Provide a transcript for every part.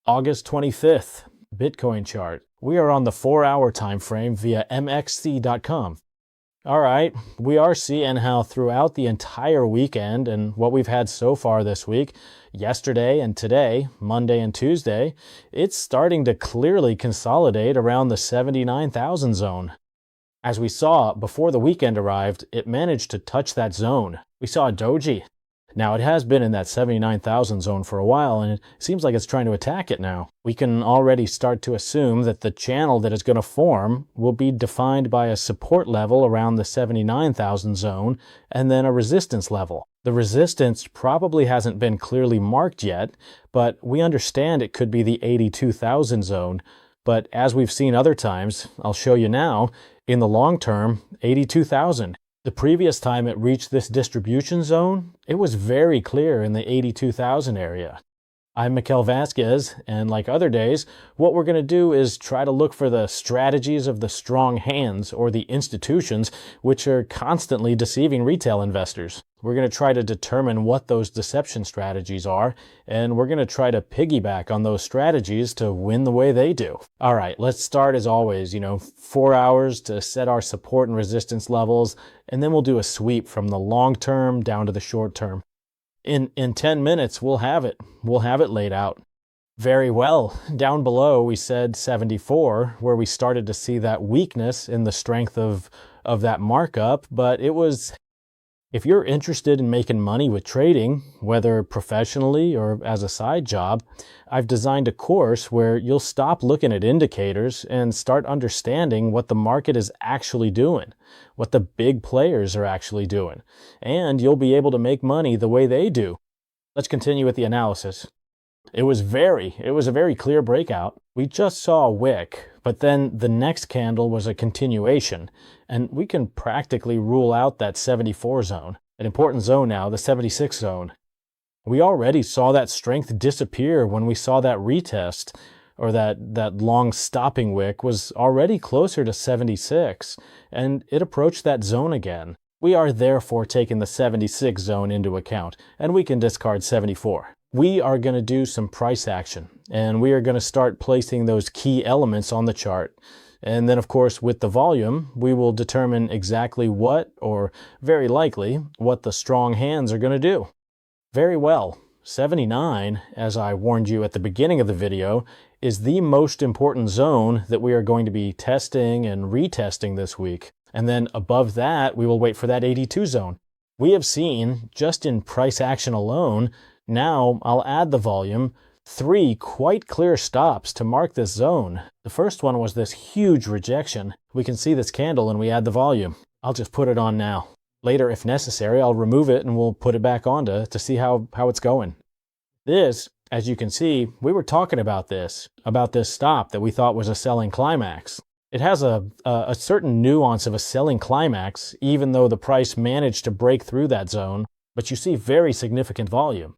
August 25th, Bitcoin chart. We are on the 4-hour time frame via mxc.com. All right, we are seeing how throughout the entire weekend and what we've had so far this week, yesterday and today, Monday and Tuesday, it's starting to clearly consolidate around the 79,000 zone. As we saw before the weekend arrived, it managed to touch that zone. We saw a doji. Now, it has been in that 79,000 zone for a while, and it seems like it's trying to attack it now. We can already start to assume that the channel that is going to form will be defined by a support level around the 79,000 zone, and then a resistance level. The resistance probably hasn't been clearly marked yet, but we understand it could be the 82,000 zone. But as we've seen other times, I'll show you now, in the long term, 82,000. The previous time it reached this distribution zone, it was very clear in the 82,000 area. I'm Mikel Vasquez, and like other days, what we're going to do is try to look for the strategies of the strong hands or the institutions which are constantly deceiving retail investors. We're going to try to determine what those deception strategies are, and we're going to try to piggyback on those strategies to win the way they do. All right, let's start as always, 4 hours to set our support and resistance levels, and then we'll do a sweep from the long term down to the short term. In 10 minutes, we'll have it. We'll have it laid out. Very well. Down below, we said 74, where we started to see that weakness in the strength of that markup, but it was... If you're interested in making money with trading, whether professionally or as a side job, I've designed a course where you'll stop looking at indicators and start understanding what the market is actually doing, what the big players are actually doing, and you'll be able to make money the way they do. Let's continue with the analysis. It was a very clear breakout. We just saw a wick, but then the next candle was a continuation, and we can practically rule out that 74 zone. An important zone now, the 76 zone. We already saw that strength disappear when we saw that retest, or that long stopping wick was already closer to 76, and it approached that zone again. We are therefore taking the 76 zone into account, and we can discard 74. We are going to do some price action, and we are going to start placing those key elements on the chart. And then, of course, with the volume, we will determine exactly what, or very likely, what the strong hands are going to do. Very well. 79, as I warned you at the beginning of the video, is the most important zone that we are going to be testing and retesting this week. And then above that, we will wait for that 82 zone. We have seen, just in price action alone, now I'll add the volume, 3 quite clear stops to mark this zone. The first one was this huge rejection. We can see this candle when we add the volume. I'll just put it on now. Later, if necessary, I'll remove it and we'll put it back on to see how it's going. This, as you can see, we were talking about this stop that we thought was a selling climax. It has a certain nuance of a selling climax, even though the price managed to break through that zone, but you see very significant volume.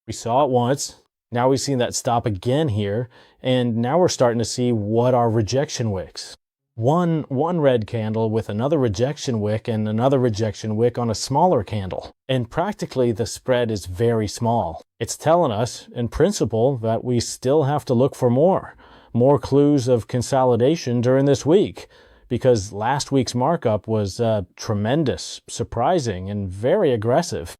We saw it once, now we've seen that stop again here, and now we're starting to see what are rejection wicks. One red candle with another rejection wick and another rejection wick on a smaller candle. And practically the spread is very small. It's telling us, in principle, that we still have to look for more clues of consolidation during this week, because last week's markup was tremendous, surprising, and very aggressive.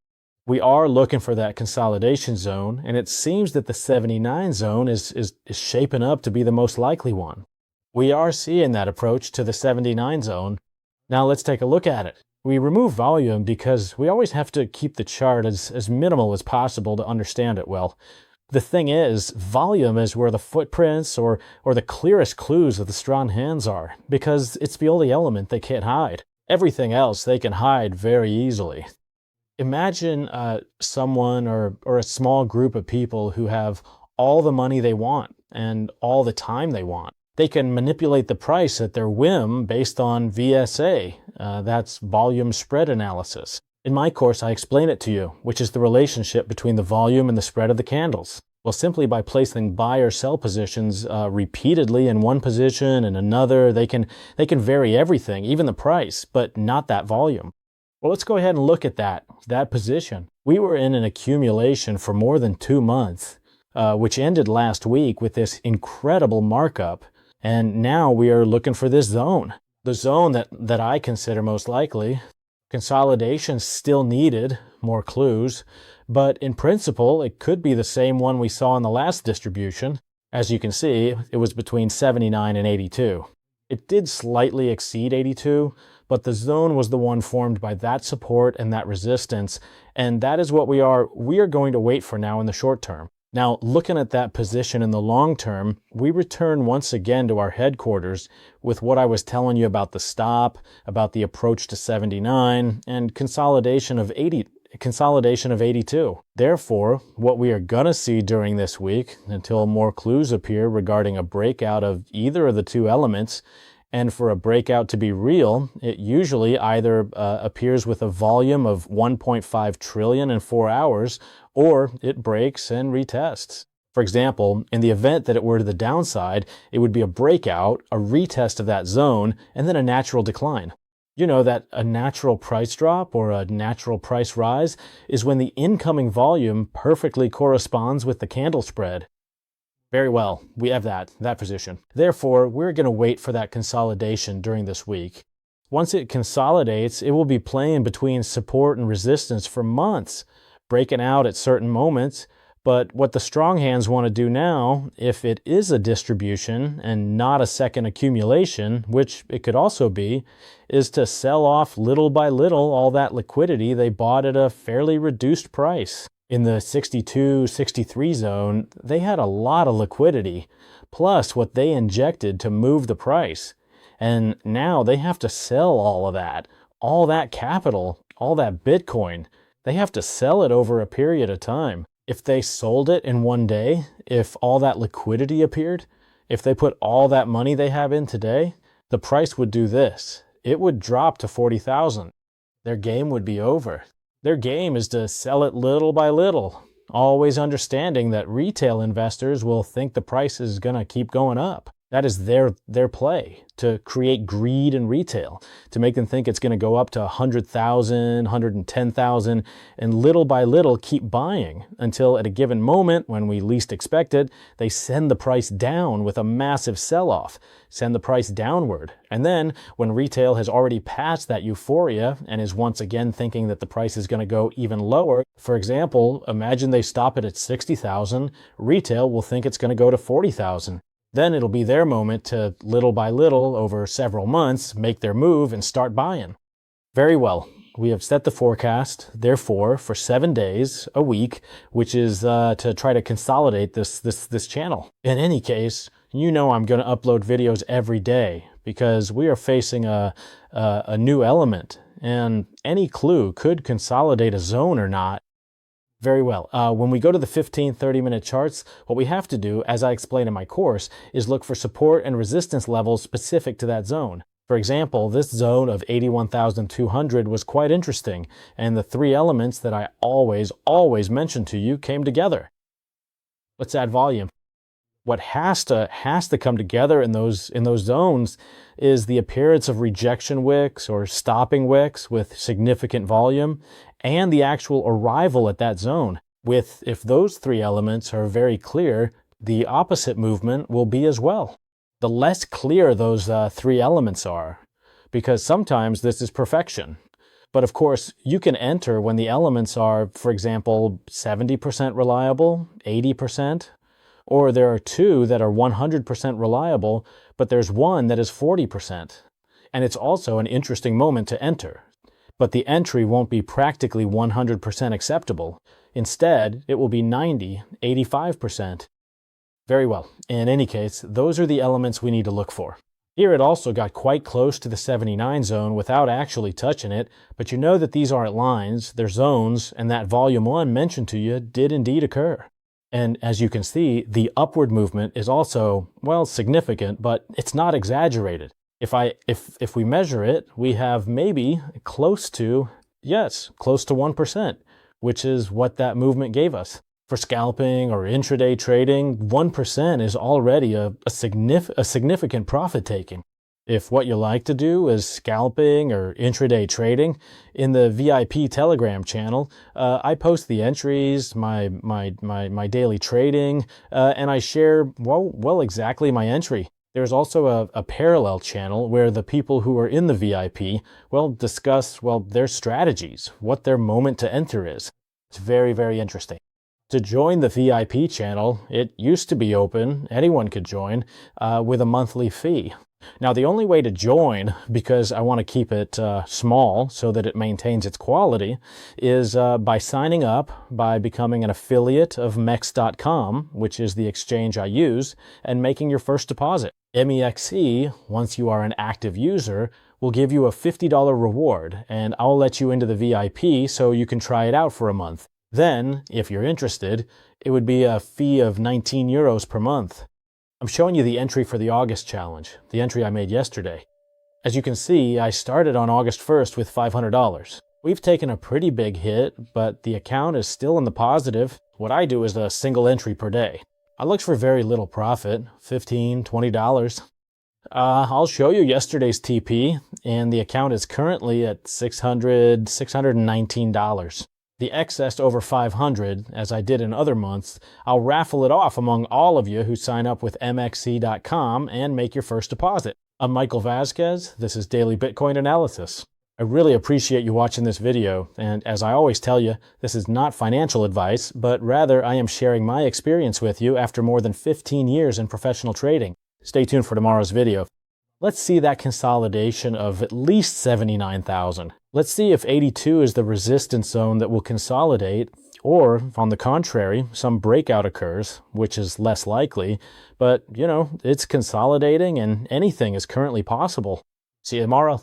We are looking for that consolidation zone, and it seems that the 79 zone is shaping up to be the most likely one. We are seeing that approach to the 79 zone. Now let's take a look at it. We remove volume because we always have to keep the chart as minimal as possible to understand it well. The thing is, volume is where the footprints or the clearest clues of the strong hands are, because it's the only element they can't hide. Everything else they can hide very easily. Imagine someone or a small group of people who have all the money they want and all the time they want. They can manipulate the price at their whim based on VSA, that's volume spread analysis. In my course, I explain it to you, which is the relationship between the volume and the spread of the candles. Well, simply by placing buy or sell positions repeatedly in one position and another, they can vary everything, even the price, but not that volume. Well, let's go ahead and look at that position. We were in an accumulation for more than 2 months. which ended last week with this incredible markup. And now we are looking for this zone, the zone that I consider most likely. Consolidation still needed, more clues, but in principle, it could be the same one we saw in the last distribution. As you can see, it was between 79 and 82. It did slightly exceed 82, but the zone was the one formed by that support and that resistance, and that is what we are going to wait for now in the short term. Now, looking at that position in the long term, we return once again to our headquarters with what I was telling you about the stop, about the approach to 79, and consolidation of 82. Therefore, what we are going to see during this week, until more clues appear regarding a breakout of either of the two elements, and for a breakout to be real, it usually either appears with a volume of 1.5 trillion in 4 hours, or it breaks and retests. For example, in the event that it were to the downside, it would be a breakout, a retest of that zone, and then a natural decline. You know that a natural price drop or a natural price rise is when the incoming volume perfectly corresponds with the candle spread. Very well, we have that position. Therefore, we're going to wait for that consolidation during this week. Once it consolidates, it will be playing between support and resistance for months, breaking out at certain moments. But what the strong hands want to do now, if it is a distribution and not a second accumulation, which it could also be, is to sell off little by little all that liquidity they bought at a fairly reduced price. In the 62, 63 zone, they had a lot of liquidity, plus what they injected to move the price. And now they have to sell all that capital, all that Bitcoin. They have to sell it over a period of time. If they sold it in one day, if all that liquidity appeared, if they put all that money they have in today, the price would do this. It would drop to 40,000. Their game would be over. Their game is to sell it little by little, always understanding that retail investors will think the price is going to keep going up. That is their play, to create greed in retail, to make them think it's going to go up to 100,000, 110,000, and little by little keep buying until at a given moment, when we least expect it, they send the price down with a massive sell-off, send the price downward. And then when retail has already passed that euphoria and is once again thinking that the price is going to go even lower, for example, imagine they stop it at 60,000, retail will think it's going to go to 40,000. Then it'll be their moment to, little by little, over several months, make their move and start buying. Very well. We have set the forecast, therefore, for 7 days, a week, which is to try to consolidate this channel. In any case, you know I'm going to upload videos every day because we are facing a new element, and any clue could consolidate a zone or not. Very well. When we go to the 15, 30-minute charts, what we have to do, as I explain in my course, is look for support and resistance levels specific to that zone. For example, this zone of 81,200 was quite interesting, and the three elements that I always mention to you came together. Let's add volume. What has to come together in those zones is the appearance of rejection wicks or stopping wicks with significant volume, and the actual arrival at that zone. If those three elements are very clear, the opposite movement will be as well. The less clear those three elements are, because sometimes this is perfection. But of course, you can enter when the elements are, for example, 70% reliable, 80%, or there are two that are 100% reliable, but there's one that is 40%. And it's also an interesting moment to enter. But the entry won't be practically 100% acceptable. Instead, it will be 90, 85%. Very well. In any case, those are the elements we need to look for. Here it also got quite close to the 79 zone without actually touching it, but you know that these aren't lines, they're zones, and that volume 1 mentioned to you did indeed occur. And as you can see, the upward movement is also, well, significant, but it's not exaggerated. If we measure it, we have maybe close to 1%, which is what that movement gave us. For scalping or intraday trading, 1% is already a significant profit taking. If what you like to do is scalping or intraday trading, in the VIP Telegram channel, I post the entries, my daily trading, and I share, well, exactly my entry. There's also a parallel channel where the people who are in the VIP, discuss, their strategies, what their moment to enter is. It's very, very interesting. To join the VIP channel, it used to be open, anyone could join, with a monthly fee. Now, the only way to join, because I want to keep it small so that it maintains its quality, is by signing up, by becoming an affiliate of mex.com, which is the exchange I use, and making your first deposit. MEXE, once you are an active user, will give you a $50 reward, and I'll let you into the VIP so you can try it out for a month. Then, if you're interested, it would be a fee of 19 euros per month. I'm showing you the entry for the August challenge, the entry I made yesterday. As you can see, I started on August 1st with $500. We've taken a pretty big hit, but the account is still in the positive. What I do is a single entry per day. I looked for very little profit, $15, $20. I'll show you yesterday's TP, and the account is currently at $619. The excess over 500, as I did in other months, I'll raffle it off among all of you who sign up with mxe.com and make your first deposit. I'm Michael Vazquez. This is Daily Bitcoin Analysis. I really appreciate you watching this video, and as I always tell you, this is not financial advice, but rather I am sharing my experience with you after more than 15 years in professional trading. Stay tuned for tomorrow's video. Let's see that consolidation of at least 79,000. Let's see if 82 is the resistance zone that will consolidate, or, on the contrary, some breakout occurs, which is less likely, but, it's consolidating and anything is currently possible. See you tomorrow.